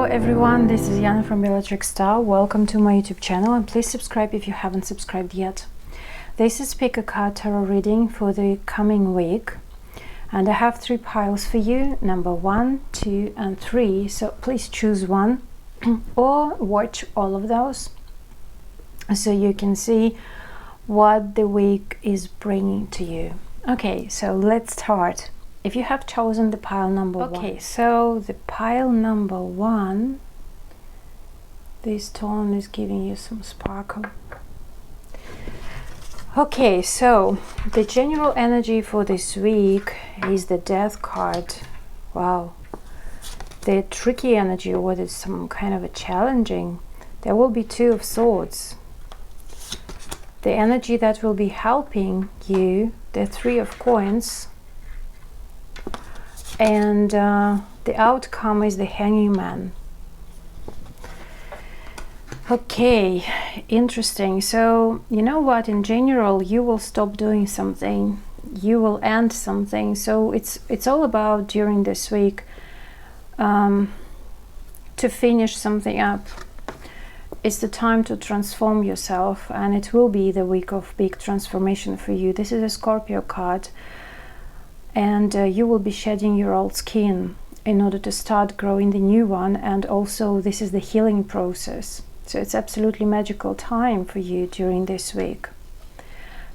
everyone, this is Yana from Electric Star. Welcome to my YouTube channel and please subscribe if you haven't subscribed yet. This is Pick a Card Tarot reading for the coming week, and I have 3 piles for you, number 1, 2 and 3, so please choose one or watch all of those so you can see what the week is bringing to you. Okay, so let's start. If you have chosen the pile number 1. Okay, so the pile number 1, this tone is giving you some sparkle. Okay, so the general energy for this week is the Death card. Wow. The tricky energy, or what is some kind of a challenging, there will be 2 of Swords. The energy that will be helping you, the 3 of Coins. And the outcome is the Hanging Man. Okay, interesting. So you know what, in general you will stop doing something, you will end something. So it's all about during this week to finish something up. It's the time to transform yourself, and it will be the week of big transformation for you. This is a Scorpio card. And you will be shedding your old skin in order to start growing the new one, and also this is the healing process. So it's absolutely magical time for you during this week.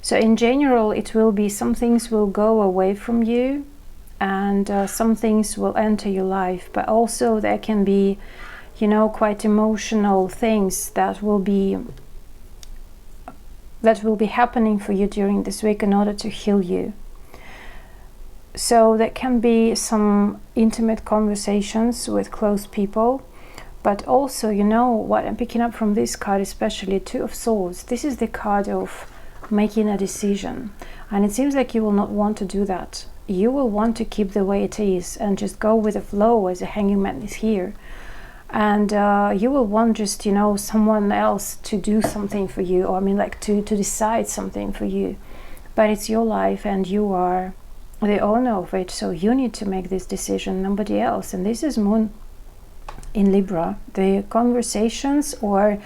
So in general it will be, some things will go away from you and some things will enter your life, but also there can be, you know, quite emotional things that will be happening for you during this week in order to heal you. So there can be some intimate conversations with close people, but also, you know, what I'm picking up from this card, especially 2 of Swords, this is the card of making a decision, and it seems like you will not want to do that. You will want to keep the way it is and just go with the flow, as the Hanging Man is here, and you will want just, you know, someone else to do something for you, or I mean like to decide something for you, but it's your life and you are the owner of it, so you need to make this decision, nobody else. And this is Moon in Libra. The conversations or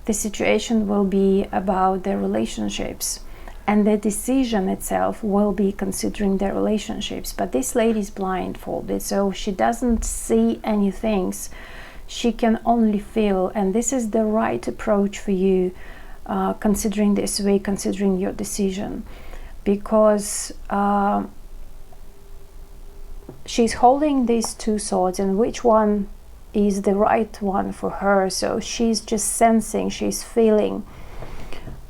the situation will be about their relationships, and the decision itself will be considering their relationships. But this lady is blindfolded, so she doesn't see any things, she can only feel, and this is the right approach for you considering this way, considering your decision, because she's holding these 2 swords, and which one is the right one for her. So she's just sensing, she's feeling,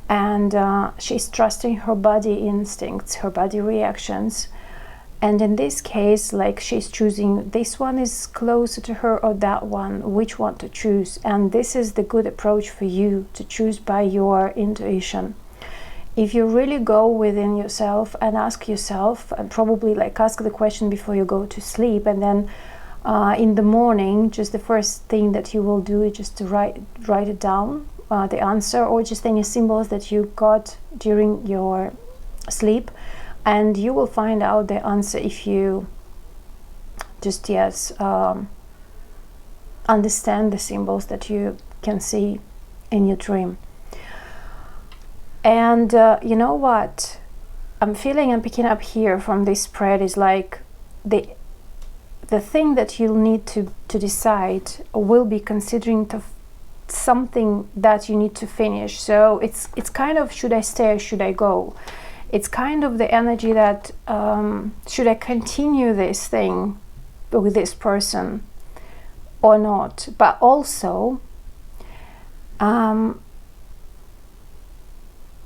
and she's trusting her body instincts, her body reactions. And in this case, like, she's choosing, this one is closer to her or that one, which one to choose. And this is the good approach for you, to choose by your intuition. If you really go within yourself and ask yourself, and probably like ask the question before you go to sleep, and then in the morning, just the first thing that you will do is just to write it down, the answer, or just any symbols that you got during your sleep, and you will find out the answer if you just understand the symbols that you can see in your dream. And you know what I'm feeling and picking up here from this spread is like the thing that you'll need to decide will be considering something that you need to finish. So it's kind of, should I stay or should I go? It's kind of the energy that should I continue this thing with this person or not? But also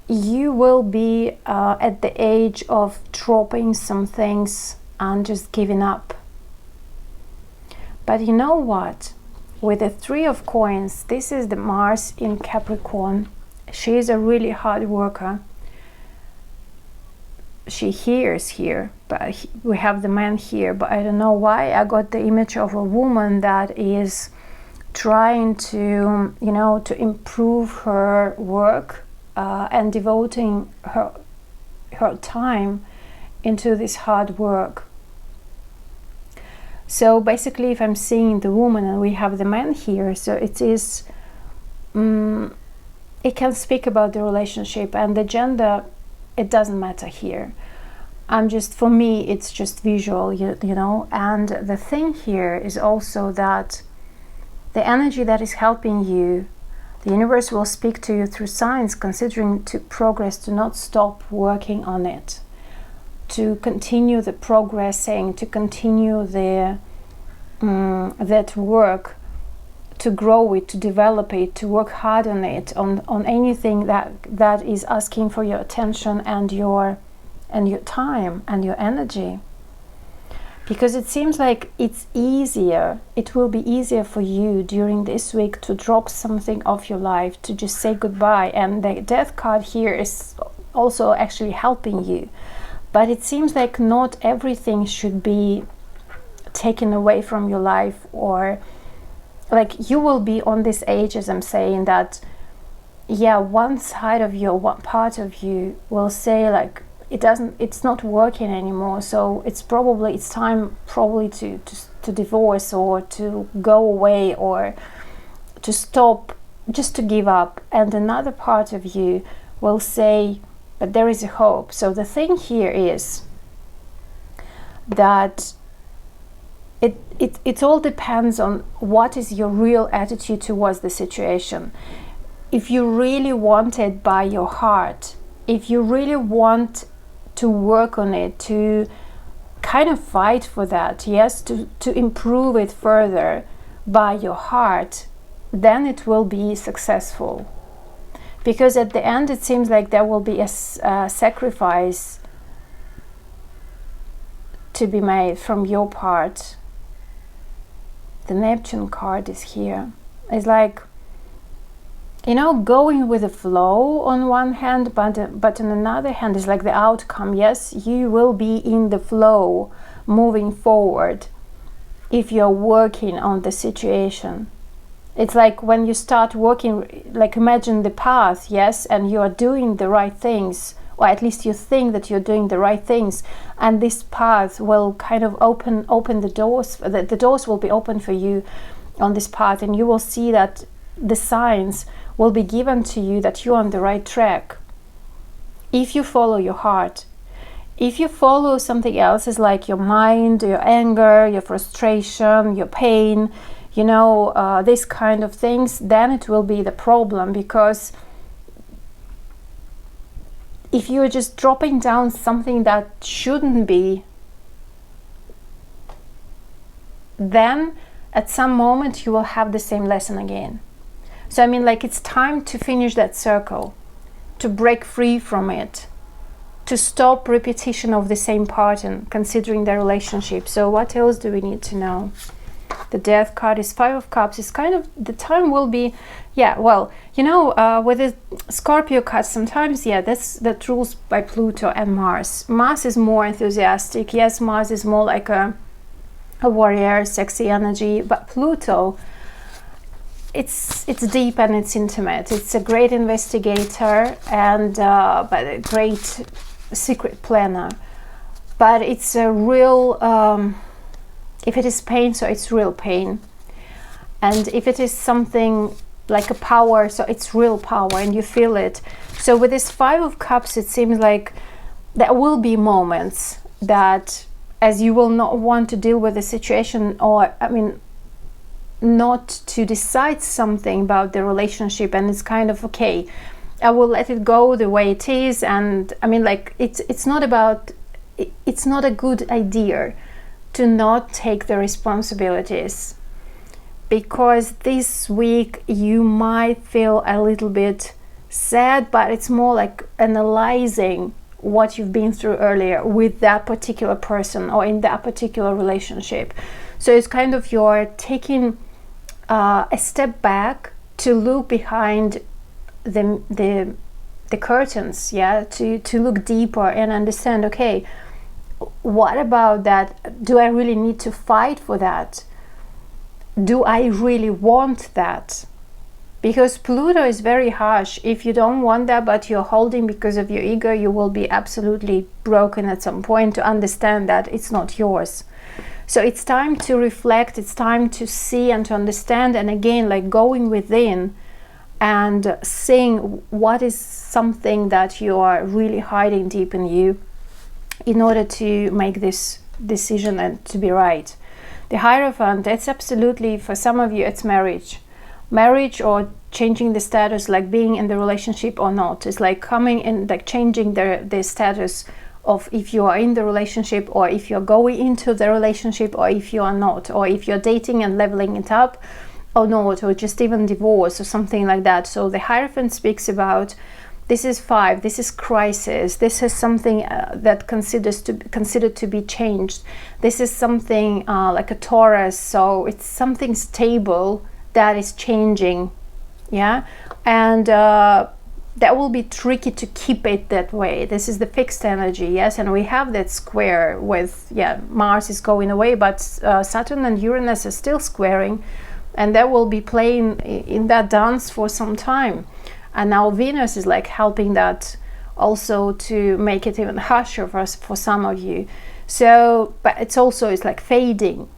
you will be at the age of dropping some things and just giving up. But you know what? With the 3 of Coins, this is the Mars in Capricorn. She is a really hard worker. She hears here, but we have the man here, but I don't know why I got the image of a woman that is trying to, you know, to improve her work and devoting her time into this hard work. So basically, if I'm seeing the woman and we have the man here, so it is, it can speak about the relationship, and the gender, it doesn't matter here. For me, it's just visual, you know. And the thing here is also that the energy that is helping you, the universe will speak to you through signs, considering to progress, to not stop working on it, to continue the progressing, to continue the that work, to grow it, to develop it, to work hard on it, on anything that is asking for your attention and your time and your energy. Because it seems like it will be easier for you during this week to drop something off your life, to just say goodbye. And the death card here is also actually helping you. But it seems like not everything should be taken away from your life, or like you will be on this age, as I'm saying, that one side of you, one part of you will say like, it's not working anymore, so it's time to divorce, or to go away, or to stop, just to give up. And another part of you will say, but there is a hope. So the thing here is that it all depends on what is your real attitude towards the situation. If you really want it by your heart, if you really want to work on it, to kind of fight for that, yes, to improve it further by your heart, then it will be successful. Because at the end it seems like there will be a sacrifice to be made from your part. The Neptune card is here. It's like, you know, going with the flow on one hand, but on another hand is like the outcome. Yes, you will be in the flow, moving forward, if you're working on the situation. It's like when you start working, like imagine the path, yes, and you are doing the right things, or at least you think that you're doing the right things, and this path will kind of open the doors. The doors will be open for you on this path, and you will see that the signs will be given to you that you're on the right track if you follow your heart. If you follow something else, is like your mind, your anger, your frustration, your pain, you know, this kind of things, then it will be the problem. Because if you're just dropping down something that shouldn't be, then at some moment you will have the same lesson again. So I mean, like, it's time to finish that circle, to break free from it, to stop repetition of the same pattern, considering the relationship. So what else do we need to know? The Death card is 5 of Cups. It's kind of, the time will be, well, you know, with the Scorpio card, sometimes, that rules by Pluto and Mars. Mars is more enthusiastic. Yes, Mars is more like a warrior, sexy energy, but Pluto, it's deep and it's intimate. It's a great investigator and but a great secret planner. But it's a real, if it is pain, so it's real pain. And if it is something like a power, so it's real power and you feel it. So with this 5 of Cups, it seems like there will be moments that, as you will not want to deal with the situation, or I mean, not to decide something about the relationship, and it's kind of, okay, I will let it go the way it is. And I mean, like, it's not a good idea to not take the responsibilities, because this week you might feel a little bit sad, but it's more like analyzing what you've been through earlier with that particular person or in that particular relationship. So it's kind of, you're taking a step back to look behind the curtains, to look deeper and understand, okay, what about that? Do I really need to fight for that? Do I really want that? Because Pluto is very harsh. If you don't want that, but you're holding because of your ego, you will be absolutely broken at some point to understand that it's not yours. So it's time to reflect, it's time to see and to understand, and again, like going within and seeing what is something that you are really hiding deep in you in order to make this decision and to be right. The Hierophant, it's absolutely, for some of you, it's marriage or changing the status, like being in the relationship or not. It's like coming in, like changing the status of if you are in the relationship, or if you're going into the relationship, or if you are not, or if you're dating and leveling it up or not, or just even divorce or something like that. So the Hierophant speaks about, this is 5, this is crisis, this is something that considered to be changed. This is something like a Taurus, so it's something stable that is changing, yeah, and that will be tricky to keep it that way. This is the fixed energy, yes, and we have that square with, yeah, Mars is going away, but Saturn and Uranus are still squaring, and that will be playing in that dance for some time. And now Venus is like helping that also to make it even harsher for some of you. So, but it's also, it's like fading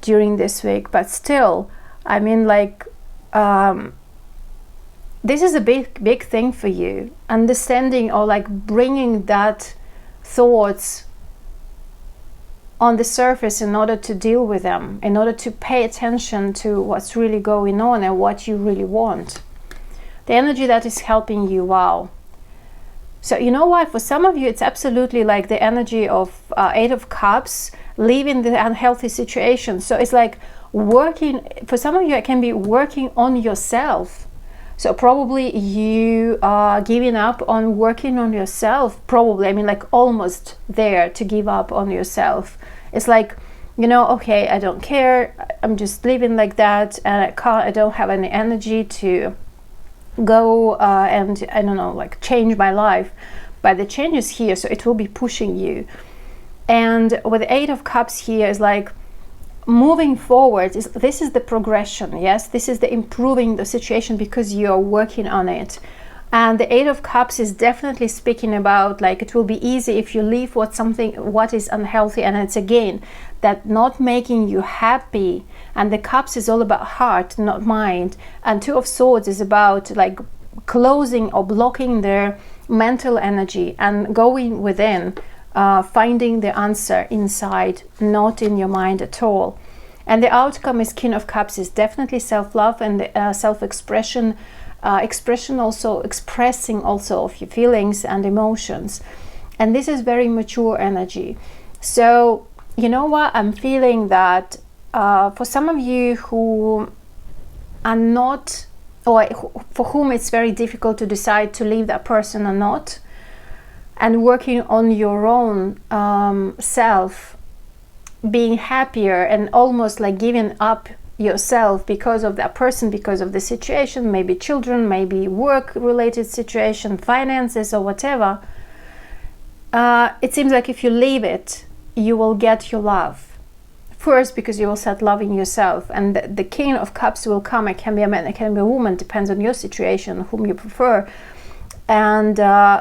during this week, but still, I mean, like, this is a big thing for you, understanding or like bringing that thoughts on the surface in order to deal with them, in order to pay attention to what's really going on and what you really want. The energy that is helping you, wow. So you know what, for some of you it's absolutely like the energy of 8 of Cups, leaving the unhealthy situation. So it's like working, for some of you it can be working on yourself. So probably you are giving up on working on yourself, probably, I mean, like almost there to give up on yourself. It's like, you know, okay, I don't care, I'm just living like that, and I don't have any energy to go and, I don't know, like change my life. But the change is here, so it will be pushing you. And with the 8 of Cups here is like, moving forward, this is the progression, yes, this is the improving the situation because you're working on it. And the 8 of Cups is definitely speaking about like it will be easy if you leave what is unhealthy, and it's again that not making you happy. And the Cups is all about heart, not mind, and 2 of Swords is about like closing or blocking their mental energy and going within, finding the answer inside, not in your mind at all. And the outcome is King of Cups is definitely self-love and self-expression, also expressing also of your feelings and emotions. And this is very mature energy. So you know what, I'm feeling that for some of you who are not, or for whom it's very difficult to decide to leave that person or not, and working on your own self, being happier and almost like giving up yourself because of that person, because of the situation, maybe children, maybe work related situation, finances or whatever, it seems like if you leave it, you will get your love. First, because you will start loving yourself, and the King of Cups will come. It can be a man, it can be a woman, depends on your situation, whom you prefer. And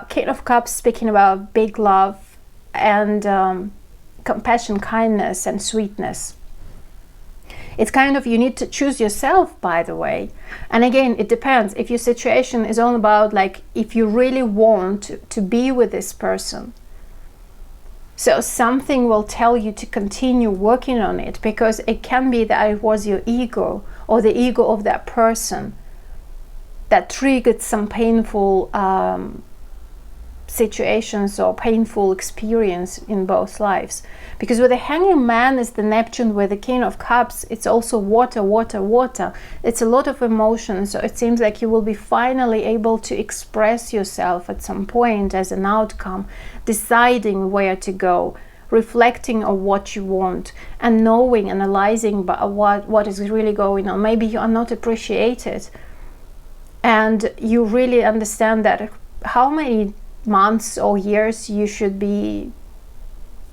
King of Cups speaking about big love and compassion, kindness and sweetness. It's kind of, you need to choose yourself, by the way. And again, it depends. If your situation is all about like, if you really want to be with this person, so something will tell you to continue working on it, because it can be that it was your ego or the ego of that person that triggered some painful situations or painful experience in both lives. Because with the Hanging Man is the Neptune, with the King of Cups, it's also water, water, water. It's a lot of emotions, so it seems like you will be finally able to express yourself at some point as an outcome, deciding where to go, reflecting on what you want, and knowing, analyzing what is really going on. Maybe you are not appreciated, and you really understand that how many months or years you should be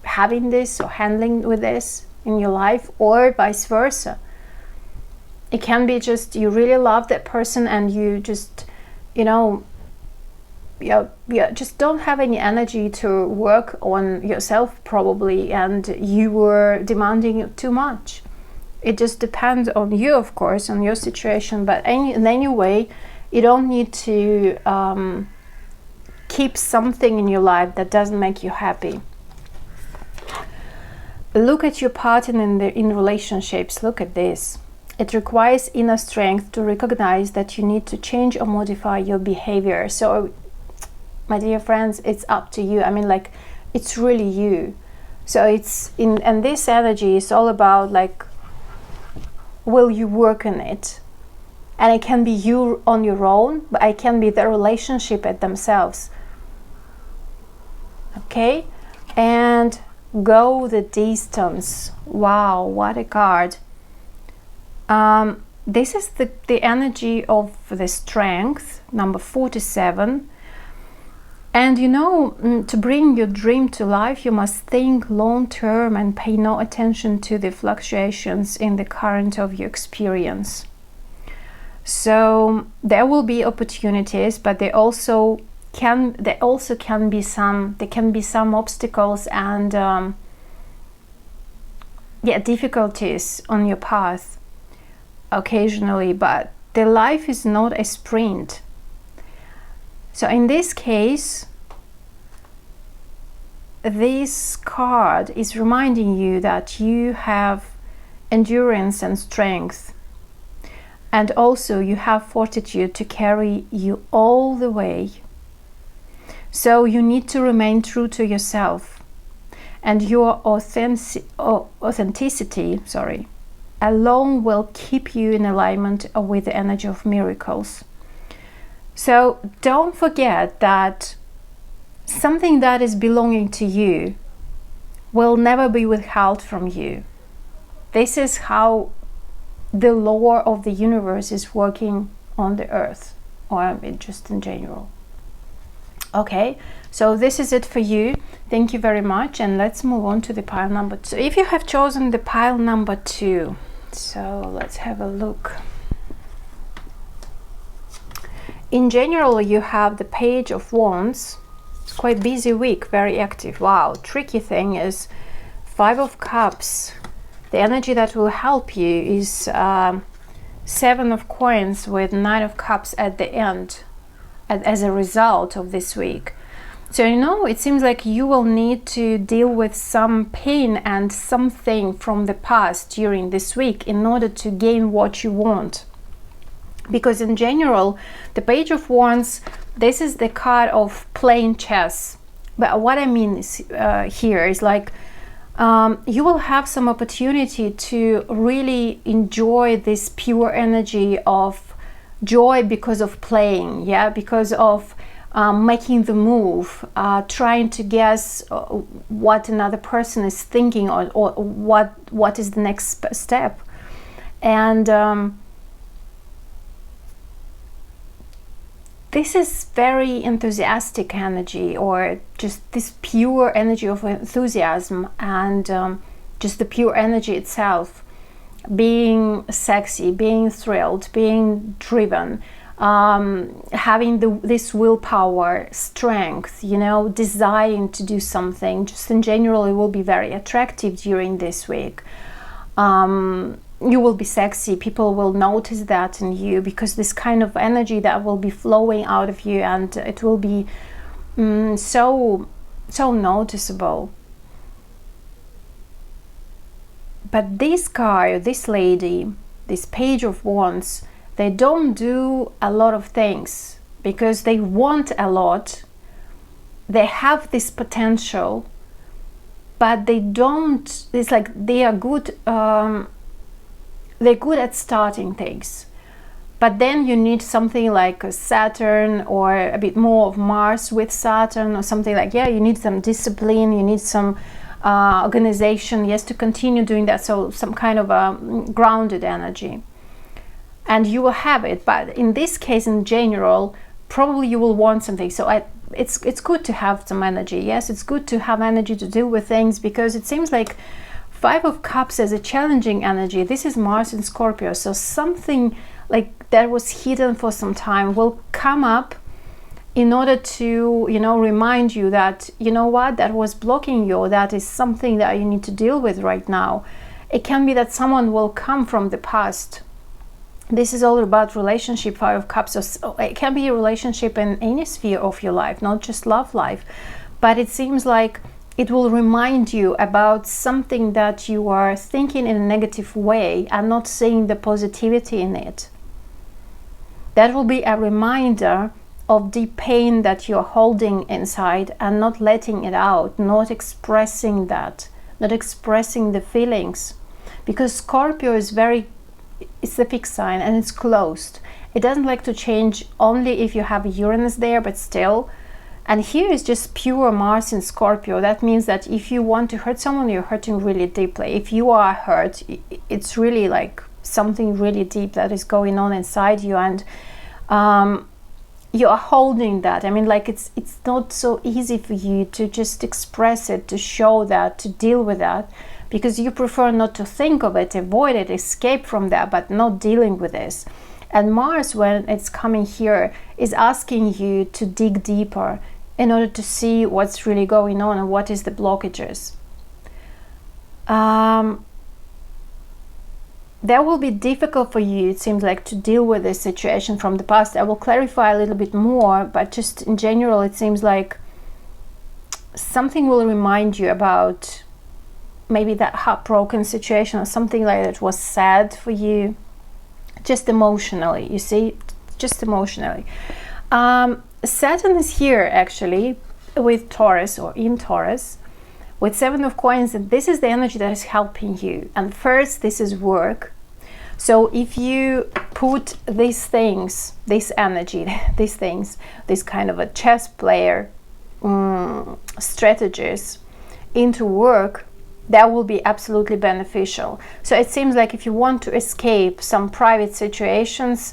having this or handling with this in your life, or vice versa. It can be just you really love that person and you just, you know, you just don't have any energy to work on yourself probably, and you were demanding too much. It just depends on you, of course, on your situation, but in any way, you don't need to keep something in your life that doesn't make you happy. Look at your pattern in relationships. Look at this. It requires inner strength to recognize that you need to change or modify your behavior. So, my dear friends, it's up to you. I mean, like, it's really you. So and this energy is all about, like, will you work on it? And it can be you on your own, but it can be the relationship at themselves. Okay? And go the distance. Wow, what a card. This is the energy of the strength, number 47. And you know, to bring your dream to life, you must think long term and pay no attention to the fluctuations in the current of your experience. So there will be opportunities, but there can be some obstacles and difficulties on your path occasionally, but the life is not a sprint. So in this case, this card is reminding you that you have endurance and strength, and also you have fortitude to carry you all the way. So you need to remain true to yourself, and your authenticity alone will keep you in alignment with the energy of miracles. So don't forget that something that is belonging to you will never be withheld from you. This is how the law of the universe is working on the earth, or just in general. Okay, so this is it for you. Thank you very much, and let's move on to the pile number 2. If you have chosen the pile number 2, so let's have a look. In general, you have the Page of Wands. It's quite busy week, very active. Wow, tricky thing is 5 of Cups. The energy that will help you is 7 of Coins with 9 of Cups at the end as a result of this week. So, you know, it seems like you will need to deal with some pain and something from the past during this week in order to gain what you want. Because in general, the Page of Wands, this is the card of playing chess. But what I mean is, here is like you will have some opportunity to really enjoy this pure energy of joy because of playing, because of making the move, trying to guess what another person is thinking, or what is the next step. And this is very enthusiastic energy, or just this pure energy of enthusiasm, and just the pure energy itself, being sexy, being thrilled, being driven, having this willpower, strength, you know, desiring to do something. Just in general, it will be very attractive during this week. You will be sexy. People will notice that in you, because this kind of energy that will be flowing out of you, and it will be so noticeable. But this guy, this lady, this Page of Wands, they don't do a lot of things because they want a lot. They have this potential, but they don't. It's like they are good. They're good at starting things, but then you need something like a Saturn, or a bit more of Mars with Saturn, or something like, you need some discipline, you need some organization, to continue doing that. So some kind of a grounded energy, and you will have it. But in this case, in general, probably you will want something. So it's good to have some energy. Yes, it's good to have energy to deal with things, because it seems like 5 of Cups as a challenging energy. This is Mars in Scorpio, so something like that was hidden for some time will come up, in order to, remind you that, what, that was blocking you, that is something that you need to deal with right now. It can be that someone will come from the past. This is all about relationship, Five of Cups. So it can be a relationship in any sphere of your life, not just love life. But it seems like it will remind you about something that you are thinking in a negative way and not seeing the positivity in it. That will be a reminder of deep pain that you're holding inside and not letting it out, not expressing that, not expressing the feelings. Because Scorpio is it's a fixed sign and it's closed. It doesn't like to change only if you have Uranus there, but still. And here is just pure Mars in Scorpio. That means that if you want to hurt someone, you're hurting really deeply. If you are hurt, it's really like something really deep that is going on inside you, and you are holding that. I mean, like it's not so easy for you to just express it, to show that, to deal with that, because you prefer not to think of it, avoid it, escape from that, but not dealing with this. And Mars, when it's coming here, is asking you to dig deeper in order to see what's really going on and what is the blockages. That will be difficult for you, it seems like, to deal with this situation from the past. I will clarify a little bit more, but just in general, it seems like something will remind you about maybe that heartbroken situation or something like that was sad for you, just emotionally, you see, just emotionally. Saturn is here actually with Taurus, or in Taurus, with Seven of Coins, and this is the energy that is helping you. And first, this is work. So if you put these things, this energy, these things, this kind of a chess player strategies into work, that will be absolutely beneficial. So it seems like if you want to escape some private situations,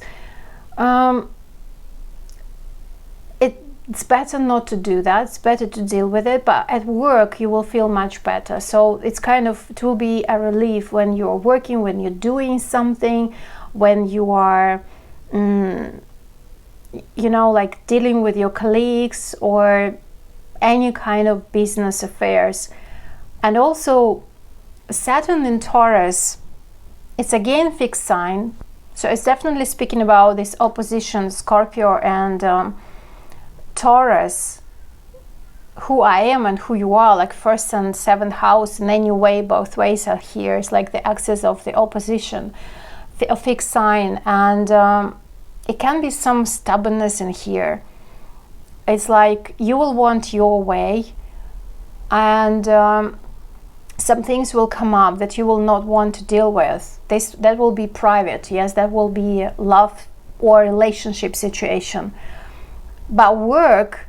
it's better not to do that. It's better to deal with it, but at work you will feel much better. So it's it will be a relief when you're working, when you're doing something, when you are like dealing with your colleagues or any kind of business affairs. And also Saturn in Taurus, it's again fixed sign, so it's definitely speaking about this opposition, Scorpio and Taurus, who I am and who you are, like first and seventh house in any way, both ways are here. It's like the axis of the opposition, a fixed sign, and it can be some stubbornness in here. It's like you will want your way, and some things will come up that you will not want to deal with. That will be private, yes, that will be love or relationship situation. But work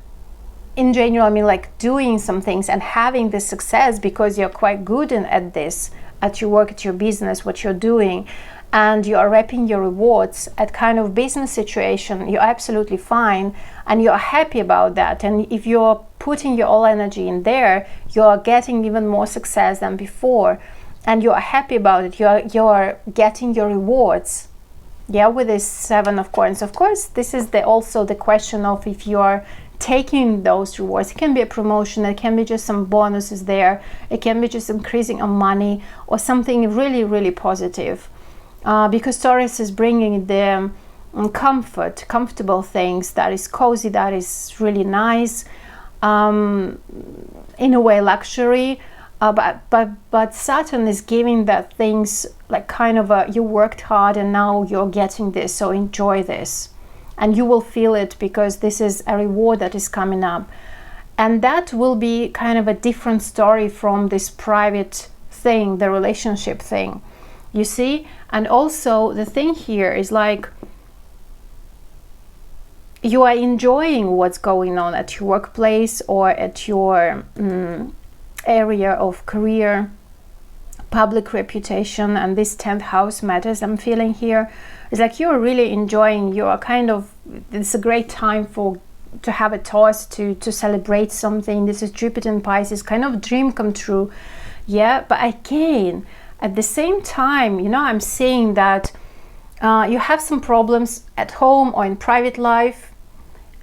in general, I mean, like doing some things and having the success because you're quite good at this, at your work, at your business, what you're doing, and you are reaping your rewards at kind of business situation, you're absolutely fine and you're happy about that. And if you're putting your all energy in there, you're getting even more success than before, and you're happy about it. You're getting your rewards. Yeah, with this Seven of Coins. Of course, this is also the question of if you are taking those rewards. It can be a promotion, it can be just some bonuses there, it can be just increasing of money or something really, really positive. Because Taurus is bringing the comfortable things, that is cozy, that is really nice, in a way luxury. But Saturn is giving that things like kind of you worked hard and now you're getting this, so enjoy this, and you will feel it because this is a reward that is coming up. And that will be kind of a different story from this private thing, the relationship thing, you see. And also the thing here is like you are enjoying what's going on at your workplace or at your area of career, public reputation, and this 10th house matters. I'm feeling here it's like you're really enjoying, you're kind of, it's a great time to have a toast, to celebrate something. This is Jupiter in Pisces, kind of dream come true. Yeah, but again, at the same time, I'm seeing that you have some problems at home or in private life,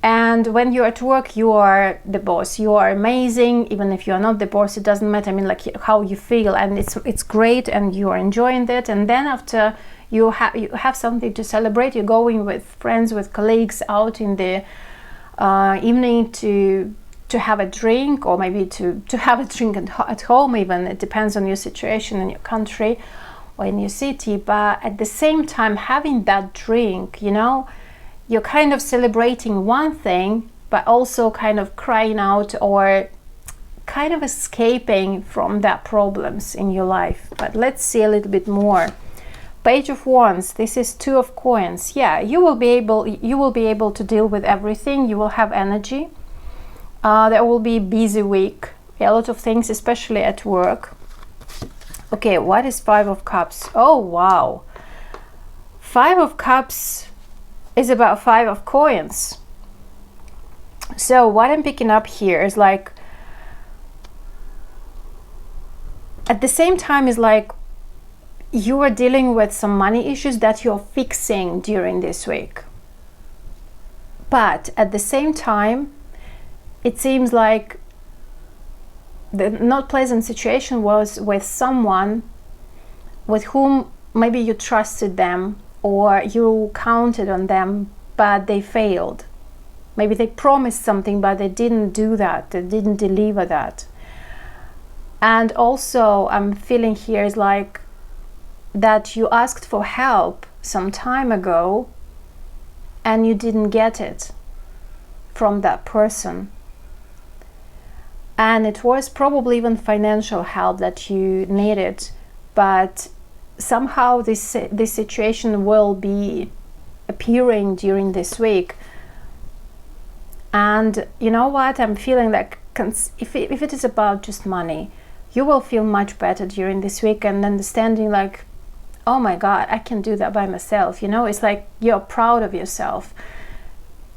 And when you're at work, you are the boss. You are amazing. Even if you're not the boss, it doesn't matter. I mean, like how you feel, and it's great, and you are enjoying it. And then after you have something to celebrate, you're going with friends, with colleagues out in the evening to have a drink, or maybe to have a drink at home. Even it depends on your situation in your country or in your city. But at the same time, having that drink, you know, you're kind of celebrating one thing, but also kind of crying out or kind of escaping from that problems in your life. But let's see a little bit more. Page of Wands. This is Two of Coins. Yeah, you will be able to deal with everything. You will have energy. There will be a busy week. A lot of things, especially at work. Okay, what is Five of Cups? Oh wow. Five of Cups is about Five of Coins. So what I'm picking up here is like, at the same time, is like you are dealing with some money issues that you're fixing during this week. But at the same time, it seems like the not pleasant situation was with someone with whom maybe you trusted them, or you counted on them, but they failed. Maybe they promised something, but they didn't do that. They didn't deliver that. And also, I'm feeling here is like that you asked for help some time ago and you didn't get it from that person. And it was probably even financial help that you needed, but somehow this situation will be appearing during this week. And you know what, I'm feeling like if it is about just money, you will feel much better during this week, and understanding like, oh my God, I can do that by myself. You know, it's like you're proud of yourself.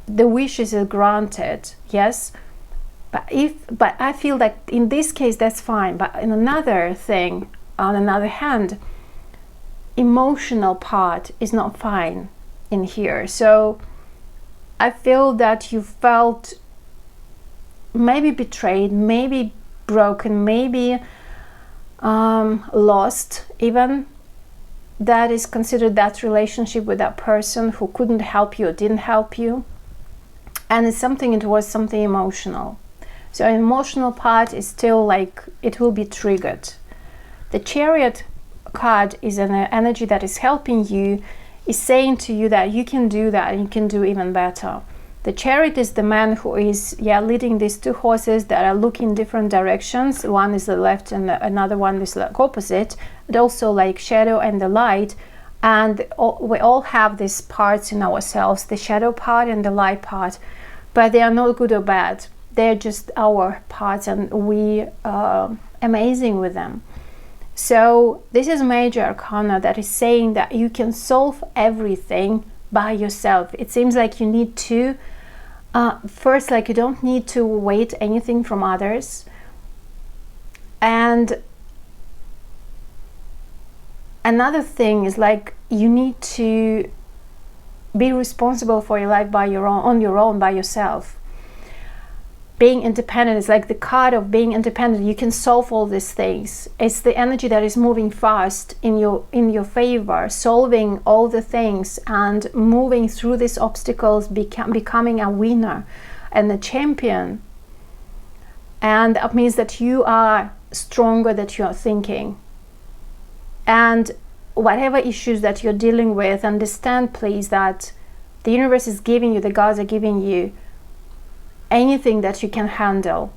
The wishes are granted, yes, but I feel like in this case that's fine. But in another thing, on another hand, emotional part is not fine in here. So I feel that you felt maybe betrayed, maybe broken, maybe lost even. That is considered that relationship with that person who couldn't help you or didn't help you. And it was something emotional. So an emotional part is still like, it will be triggered. The Chariot card is an energy that is helping you, is saying to you that you can do that and you can do even better. The Chariot is the man who is leading these two horses that are looking different directions. One is the left and another one is like opposite, but also like shadow and the light. And we all have these parts in ourselves, the shadow part and the light part, but they are not good or bad. They're just our parts, and we are amazing with them. So this is major arcana that is saying that you can solve everything by yourself. It seems like you need to first, like, you don't need to wait anything from others, and another thing is like you need to be responsible for your life by your own by yourself. Being independent is like the card of being independent. You can solve all these things. It's the energy that is moving fast in your favor, solving all the things and moving through these obstacles, becoming a winner and a champion. And that means that you are stronger than you are thinking. And whatever issues that you're dealing with, understand please that the universe is giving you, the gods are giving you anything that you can handle,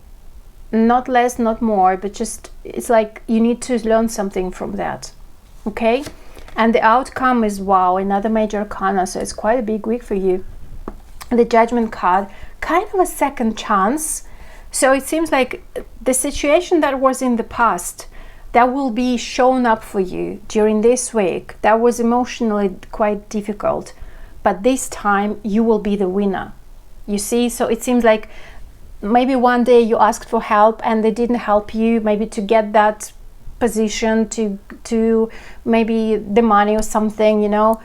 not less, not more, but just, it's like you need to learn something from that. Okay, and the outcome is, wow, another major arcana, so it's quite a big week for you. The Judgment card, kind of a second chance. So it seems like the situation that was in the past, that will be shown up for you during this week, that was emotionally quite difficult, but this time you will be the winner. You see, so it seems like maybe one day you asked for help and they didn't help you, maybe to get that position, to maybe the money or something, you know.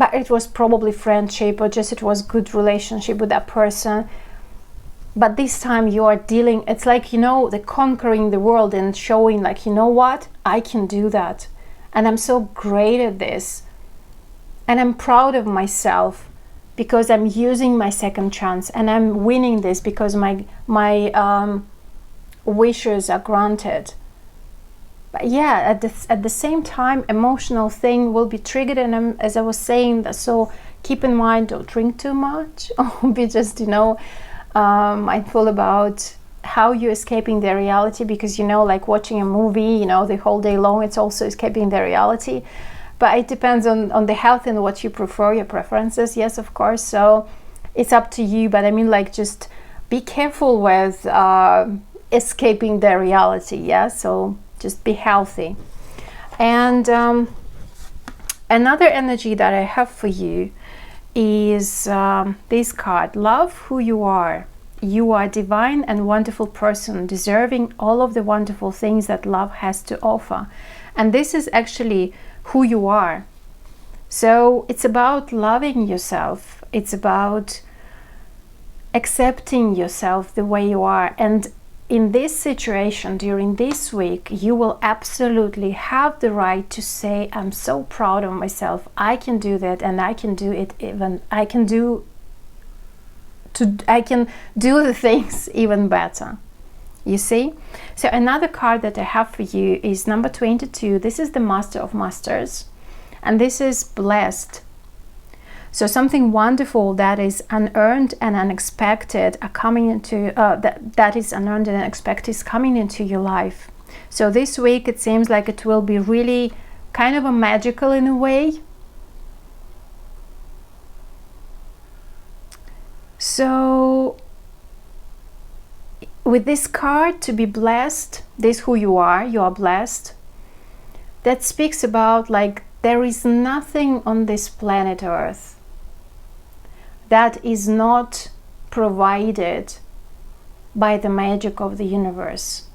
but it was probably friendship, or just it was good relationship with that person. But this time you are dealing, it's like, you know, the conquering the world and showing like, you know what, I can do that, and I'm so great at this, and I'm proud of myself because I'm using my second chance, and I'm winning this because my wishes are granted. But yeah, at the same time, emotional thing will be triggered, and as I was saying, so keep in mind, don't drink too much, or be just, you know, mindful about how you're escaping the reality, because, you know, like watching a movie, you know, the whole day long, it's also escaping the reality. But it depends on the health and what you prefer, your preferences, yes, of course. So it's up to you. But I mean, like, just be careful with escaping the reality, yeah? So just be healthy. And another energy that I have for you is this card, love who you are. You are a divine and wonderful person, deserving all of the wonderful things that love has to offer. And this is actually who you are. So it's about loving yourself. It's about accepting yourself the way you are. And in this situation, during this week, you will absolutely have the right to say, I'm so proud of myself. I can do that, and I can do it even, I can do the things even better. You see? So another card that I have for you is number 22. This is the Master of Masters, and this is blessed. So something wonderful that is unearned and unexpected are coming into that is unearned and unexpected is coming into your life. So this week it seems like it will be really kind of a magical in a way. So with this card, to be blessed, this who you are blessed. That speaks about like there is nothing on this planet Earth that is not provided by the magic of the universe.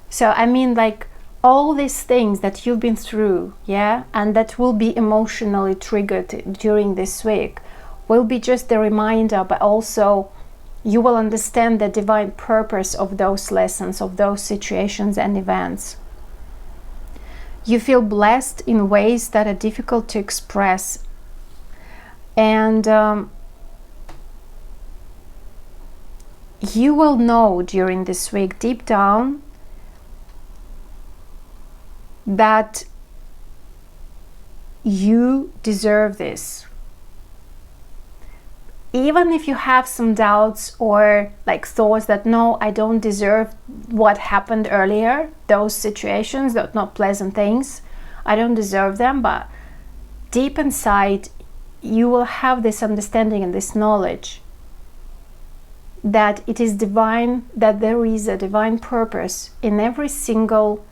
So I mean, like, all these things that you've been through, yeah, and that will be emotionally triggered during this week, will be just a reminder, but also you will understand the divine purpose of those lessons, of those situations and events. You feel blessed in ways that are difficult to express. And you will know during this week, deep down, that you deserve this. Even if you have some doubts or like thoughts that, no, I don't deserve what happened earlier, those situations, those not pleasant things, I don't deserve them, but deep inside, you will have this understanding and this knowledge that it is divine, that there is a divine purpose in every single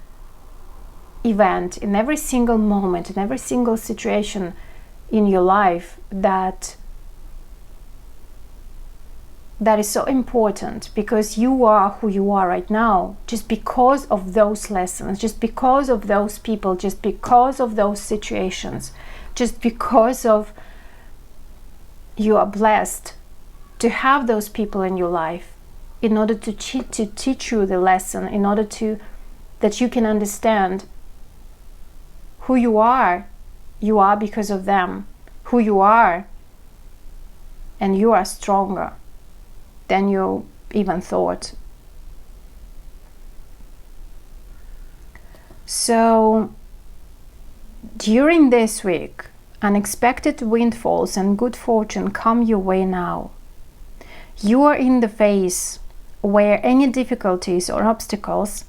event, in every single moment, in every single situation in your life that is so important, because you are who you are right now just because of those lessons, just because of those people, just because of those situations, just because of you are blessed to have those people in your life in order to teach you the lesson, in order to that you can understand who you are because of them, who you are, and you are stronger than you even thought. So during this week, unexpected windfalls and good fortune come your way now. You are in the phase where any difficulties or obstacles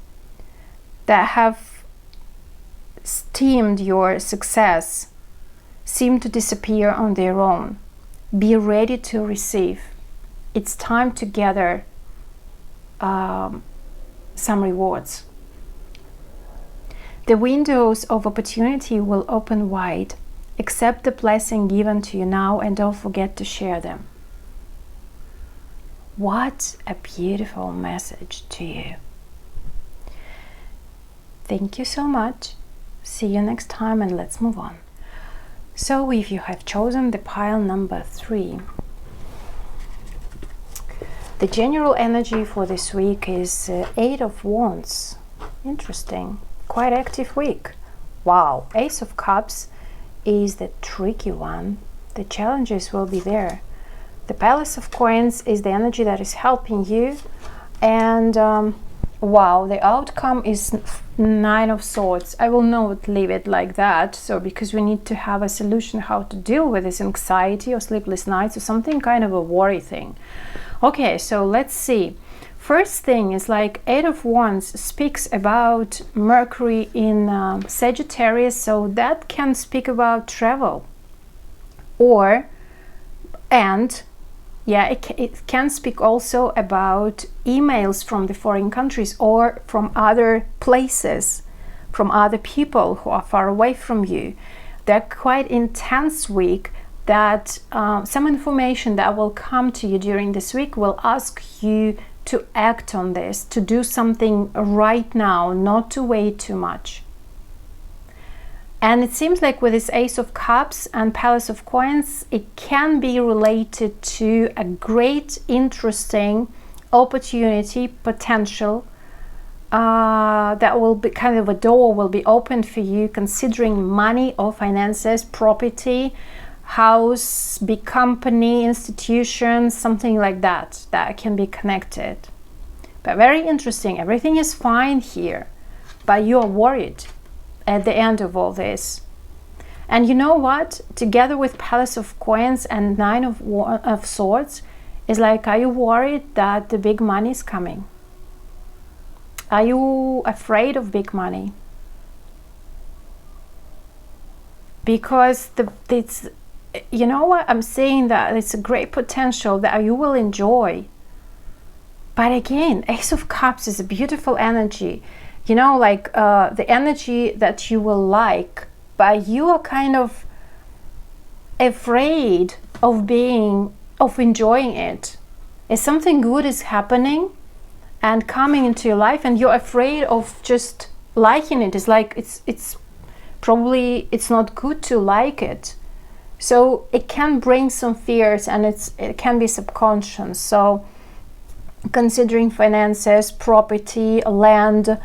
that have stemmed your success seem to disappear on their own. Be ready to receive. It's time to gather some rewards. The windows of opportunity will open wide. Accept the blessing given to you now and don't forget to share them. What a beautiful message to you. Thank you so much. See you next time, and let's move on. So if you have chosen the pile number 3, the general energy for this week is 8 of Wands. Interesting. Quite active week. Wow. Ace of Cups is the tricky one. The challenges will be there. The Palace of Coins is the energy that is helping you. And wow, the outcome is 9 of Swords. I will not leave it like that. So because we need to have a solution how to deal with this anxiety or sleepless nights or something kind of a worry thing. Okay, so let's see. First thing is like 8 of Wands speaks about Mercury in Sagittarius, so that can speak about travel. It can speak also about emails from the foreign countries or from other places, from other people who are far away from you. They're quite intense week that some information that will come to you during this week will ask you to act on this, to do something right now, not to wait too much. And it seems like with this Ace of Cups and Palace of Coins, it can be related to a great, interesting opportunity, potential, that will be kind of a door will be opened for you, considering money or finances, property, house, big company, institution, something like that, that can be connected. But very interesting. Everything is fine here, but you are worried at the end of all this. And you know what? Together with Palace of Coins and 9 of Swords, is like, are you worried that the big money is coming? Are you afraid of big money? Because it's, you know what, I'm saying that it's a great potential that you will enjoy. But again, Ace of Cups is a beautiful energy, you know, like the energy that you will like, but you are kind of afraid of enjoying it. If something good is happening and coming into your life and you're afraid of just liking it, it's like it's probably it's not good to like it. So it can bring some fears, and it can be subconscious. So considering finances, property, land,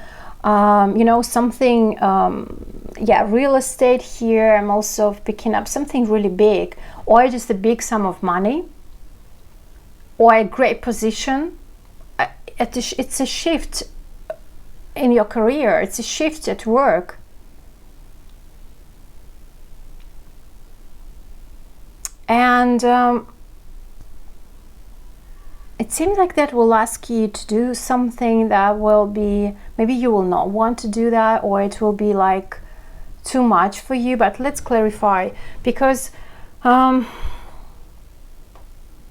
you know, something, real estate here. I'm also picking up something really big, or just a big sum of money, or a great position. It's a shift in your career. It's a shift at work. And it seems like that will ask you to do something that will be, maybe you will not want to do that, or it will be like too much for you. But let's clarify, because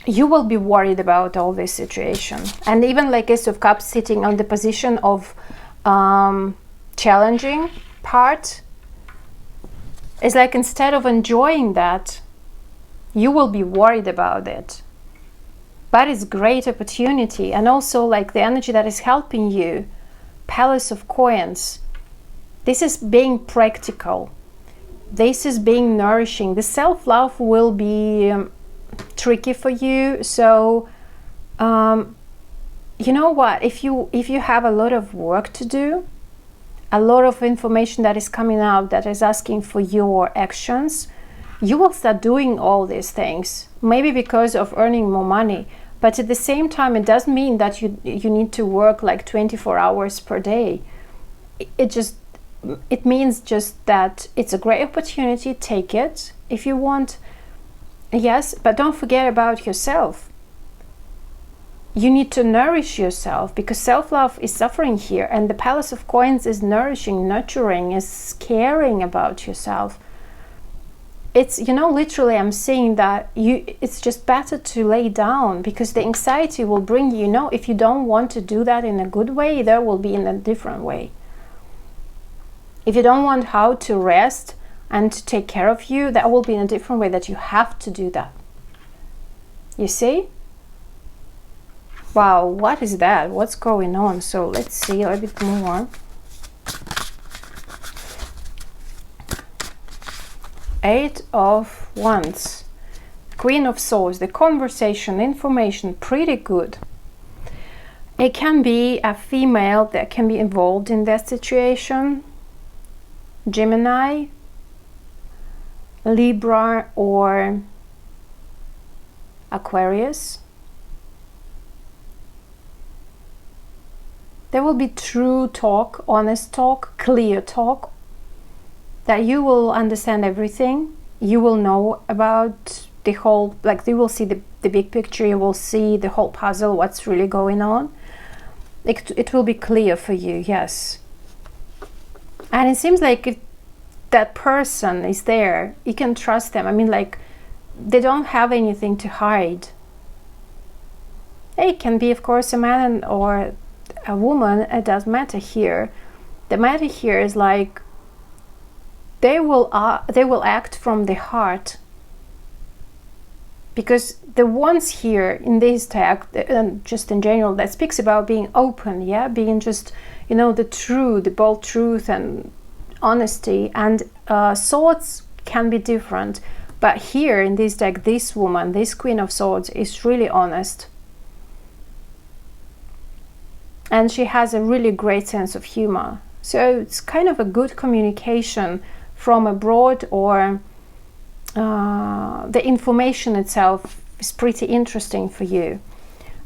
you will be worried about all this situation. And even like Ace of Cups sitting on the position of challenging part, it's like instead of enjoying that, you will be worried about it. But it's great opportunity. And also like the energy that is helping you, Palace of Coins, this is being practical, this is being nourishing. The self-love will be tricky for you. So you know what, if you have a lot of work to do, a lot of information that is coming out that is asking for your actions, you will start doing all these things, maybe because of earning more money. But at the same time, it doesn't mean that you need to work like 24 hours per day. It means just that it's a great opportunity. Take it if you want. Yes, but don't forget about yourself. You need to nourish yourself, because self-love is suffering here, and the Palace of Coins is nourishing, nurturing, is caring about yourself. It's, you know, literally I'm saying that it's just better to lay down, because the anxiety will bring you, if you don't want to do that in a good way, there will be in a different way. If you don't want how to rest and to take care of you, that will be in a different way, that you have to do that. You see? Wow, what is that? What's going on? So let's see a little bit more. Eight of Wands. Queen of Swords. The conversation, information, pretty good. It can be a female that can be involved in that situation. Gemini, Libra, or Aquarius. There will be true talk, honest talk, clear talk, that you will understand everything. You will know about the whole, like you will see the big picture, you will see the whole puzzle, what's really going on. It will be clear for you, yes. And it seems like if that person is there, you can trust them. I mean, like, they don't have anything to hide. It can be, of course, a man or a woman. It doesn't matter here. The matter here is like they will act from the heart, because the ones here in this tag, and just in general, that speaks about being open, yeah, being just, you know, the bold truth and honesty. And swords can be different, but here in this deck, this woman, this Queen of Swords, is really honest. And she has a really great sense of humor. So it's kind of a good communication from abroad, or the information itself is pretty interesting for you.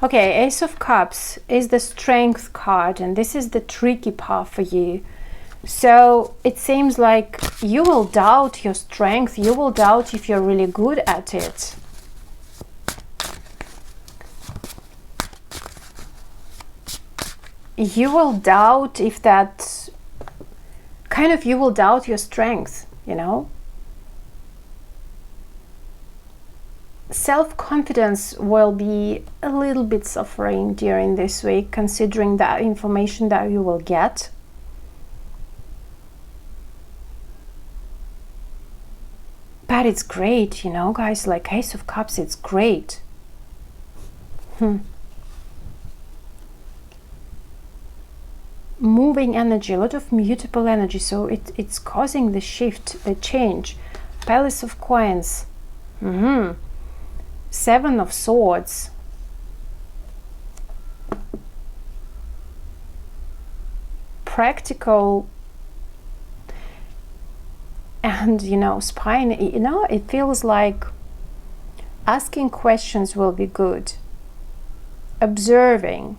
Okay, Ace of Cups is the Strength card, and this is the tricky part for you. So it seems like you will doubt your strength, you will doubt if you're really good at it. You will doubt if that kind of, you will doubt your strength, you know. Self-confidence will be a little bit suffering during this week, considering that information that you will get. But it's great, you know, guys, like Ace of Cups, it's great. Moving energy, a lot of mutable energy, so it's causing the shift, the change. Palace of Coins. Seven of Swords. Practical. And, you know, spine, you know, it feels like asking questions will be good. Observing.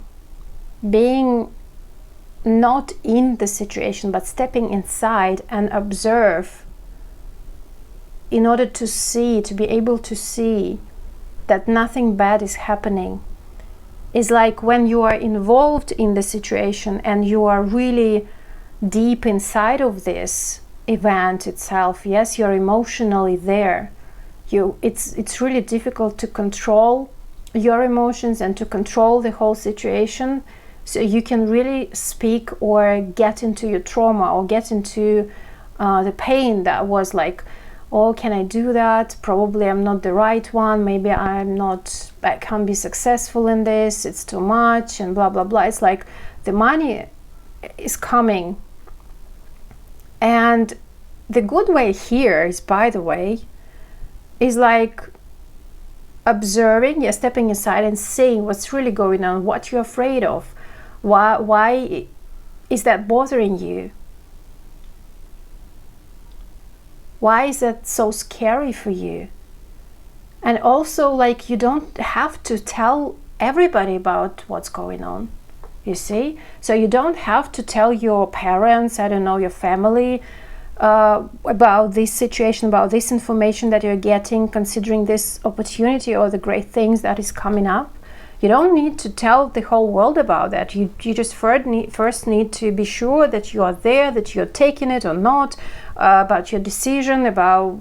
Being not in the situation, but stepping inside and observe, in order to see, to be able to see that nothing bad is happening. It's like when you are involved in the situation and you are really deep inside of this event itself, yes, you're emotionally there. It's really difficult to control your emotions and to control the whole situation. So you can really speak or get into your trauma, or get into the pain that was like, oh, can I do that? Probably I'm not the right one. Maybe I can't be successful in this. It's too much, and blah, blah, blah. It's like the money is coming. And the good way here is, by the way, is like observing, yeah, stepping aside and seeing what's really going on, what you're afraid of. Why is that bothering you? Why is that so scary for you? And also, like, you don't have to tell everybody about what's going on, you see? So you don't have to tell your parents, I don't know, your family, about this situation, about this information that you're getting, considering this opportunity or the great things that is coming up. You don't need to tell the whole world about that. You just first need to be sure that you are there, that you're taking it or not, about your decision, about,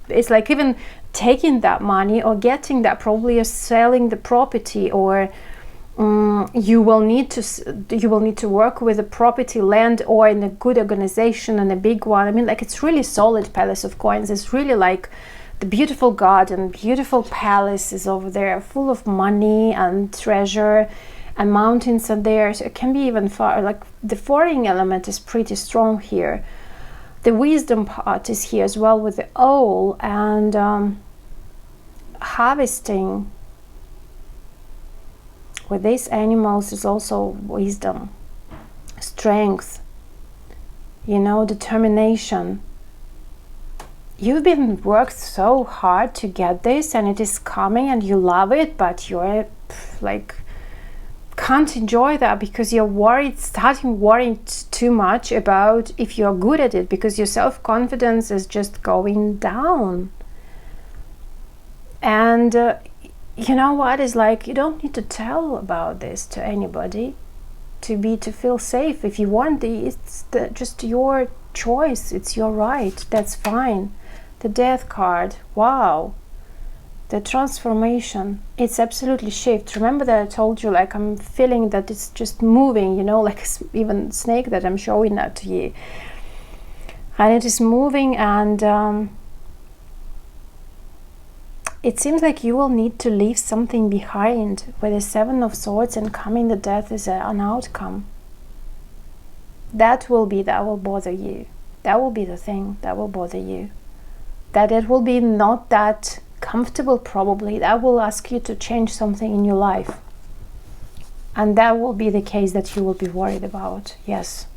it's like even taking that money or getting that, probably you're selling the property, or you will need to work with a property, land, or in a good organization and a big one. I mean, like, it's really solid. Palace of Coins. It's really like the beautiful garden, beautiful palace is over there, full of money and treasure, and mountains are there. So it can be even far, like the foreign element is pretty strong here. The wisdom part is here as well with the owl, and harvesting with these animals is also wisdom, strength, determination. You've been worked so hard to get this, and it is coming and you love it, but you're like can't enjoy that because you're starting worrying too much about if you're good at it, because your self-confidence is just going down. And you know what, is like, you don't need to tell about this to anybody to feel safe. If you want it's just your choice, it's your right, that's fine. The death card, wow, the transformation, it's absolutely shift. Remember that I told you, like, I'm feeling that it's just moving, like even snake that I'm showing that to you, and it is moving, and it seems like you will need to leave something behind with the Seven of Swords, and coming the death is an outcome. That will bother you. That will be the thing that will bother you. That it will be not that comfortable, probably. That will ask you to change something in your life. And that will be the case that you will be worried about. Yes.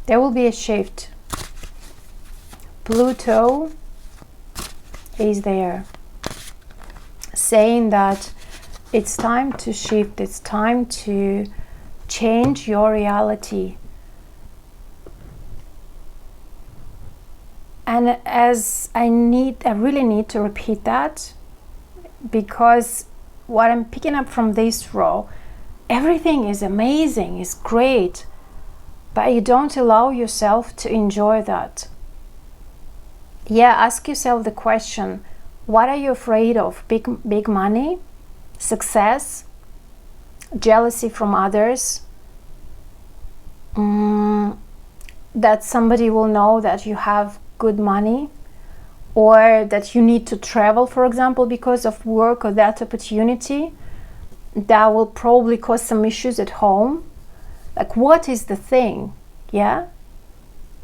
There will be a shift. Pluto is there, saying that it's time to shift, it's time to change your reality. And as I really need to repeat that, because what I'm picking up from this row, everything is amazing, is great, but you don't allow yourself to enjoy that. Yeah, ask yourself the question, what are you afraid of? Big money, success, jealousy from others, that somebody will know that you have good money, or that you need to travel, for example, because of work or that opportunity, that will probably cause some issues at home. Like, what is the thing? Yeah,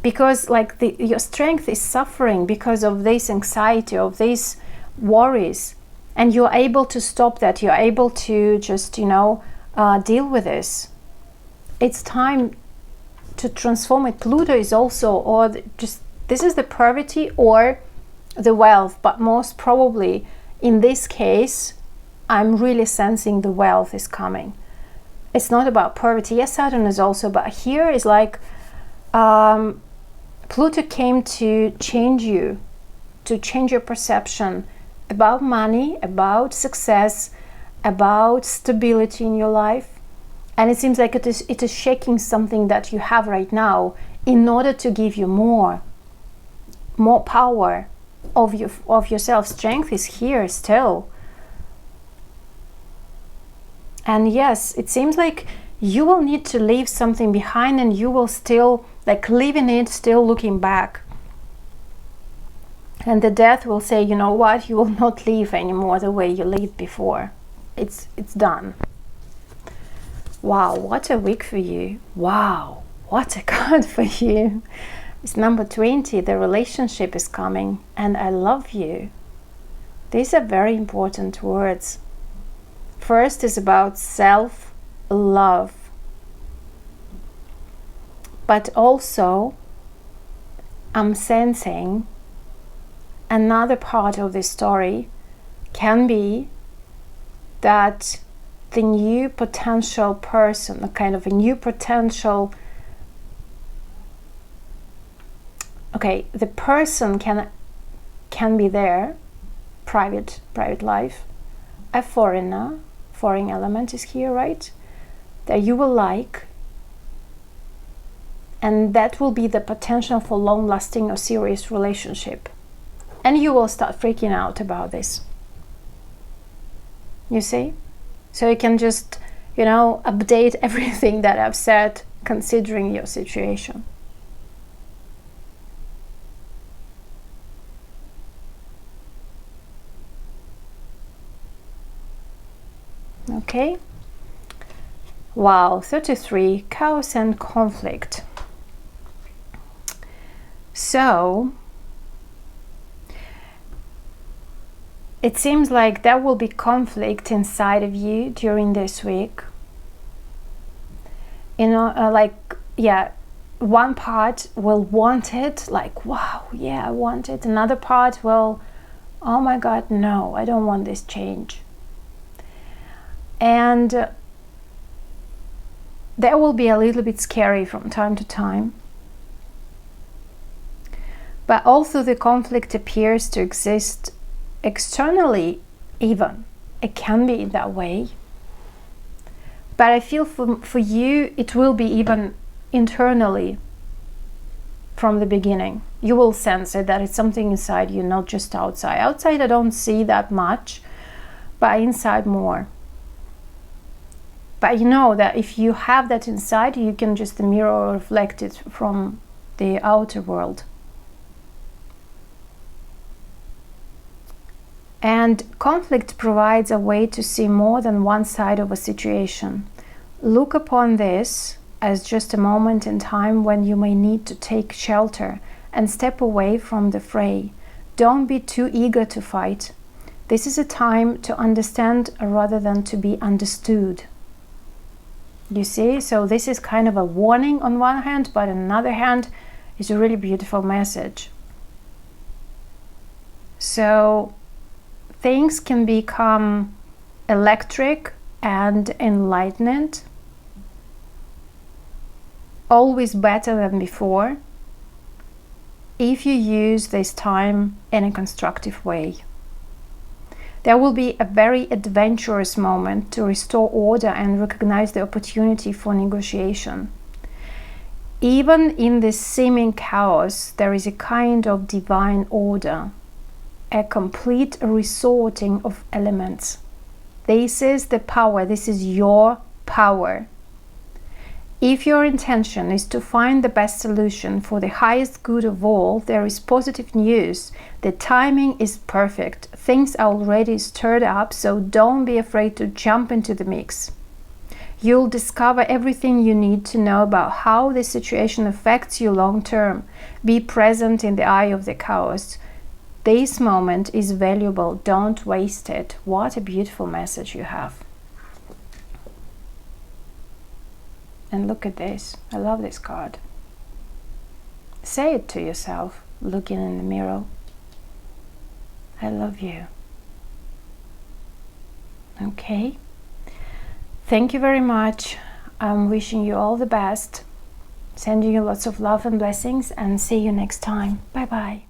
because like your strength is suffering because of this anxiety, of these worries, and you're able to stop that. You're able to just deal with this. It's time to transform it. Pluto is also, this is the poverty or the wealth, but most probably in this case I'm really sensing the wealth is coming. It's not about poverty. Yes, Saturn is also, but here is like Pluto came to change you, to change your perception about money, about success, about stability in your life. And it seems like it is shaking something that you have right now in order to give you more power of yourself. Strength is here still. And yes, it seems like you will need to leave something behind, and you will still like leaving it, still looking back. And the death will say, you know what, you will not live anymore the way you lived before. It's done. Wow, what a week for you. Wow, what a card for you. It's number 20, the relationship is coming, and I love you. These are very important words. First is about self-love. But also, I'm sensing another part of this story can be that the new potential person, a kind of a new potential, the person can be there, private life, a foreign element is here, right? That you will like, and that will be the potential for long-lasting or serious relationship. And you will start freaking out about this. You see? So you can just, update everything that I've said considering your situation. Okay? Wow, 33, chaos and conflict. So it seems like there will be conflict inside of you during this week. You know, one part will want it, like, wow, yeah, I want it. Another part will, oh my God, no, I don't want this change. And that will be a little bit scary from time to time. But also the conflict appears to exist externally even. It can be in that way. But I feel for you, it will be even internally from the beginning. You will sense it, that it's something inside you, not just outside. Outside I don't see that much, but inside more. But you know that if you have that inside, you can just mirror or reflect it from the outer world. And conflict provides a way to see more than one side of a situation. Look upon this as just a moment in time when you may need to take shelter and step away from the fray. Don't be too eager to fight. This is a time to understand rather than to be understood. You see? So this is kind of a warning on one hand, but on another hand, it's a really beautiful message. So things can become electric and enlightened, always better than before, if you use this time in a constructive way. There will be a very adventurous moment to restore order and recognize the opportunity for negotiation. Even in this seeming chaos, there is a kind of divine order, a complete resorting of elements. This is the power, this is your power. If your intention is to find the best solution for the highest good of all, there is positive news. The timing is perfect. Things are already stirred up, so don't be afraid to jump into the mix. You'll discover everything you need to know about how this situation affects you long term. Be present in the eye of the chaos. This moment is valuable. Don't waste it. What a beautiful message you have. And look at this. I love this card. Say it to yourself, looking in the mirror. I love you. Okay. Thank you very much. I'm wishing you all the best. Sending you lots of love and blessings, and see you next time. Bye bye.